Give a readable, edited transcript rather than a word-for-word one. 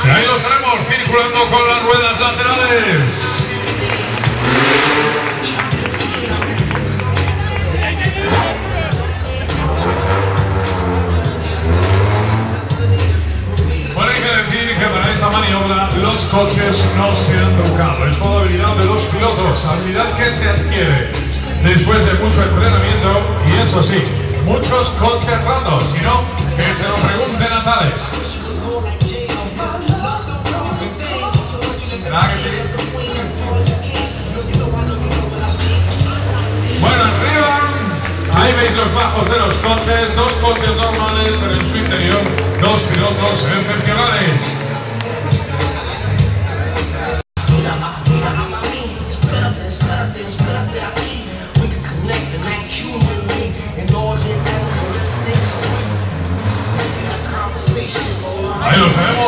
Y ahí los tenemos circulando con las ruedas laterales. Bueno, hay que decir que para esta maniobra los coches no se han trucado. Es toda habilidad de los pilotos, habilidad que se adquiere después de mucho entrenamiento y, eso sí, muchos coches ratos. Si no, que se lo pregunten a Tales. ¿Verdad que sí? Bueno, arriba, ahí veis los bajos de los coches, dos coches normales, pero en su interior dos pilotos excepcionales. Ahí los tenemos.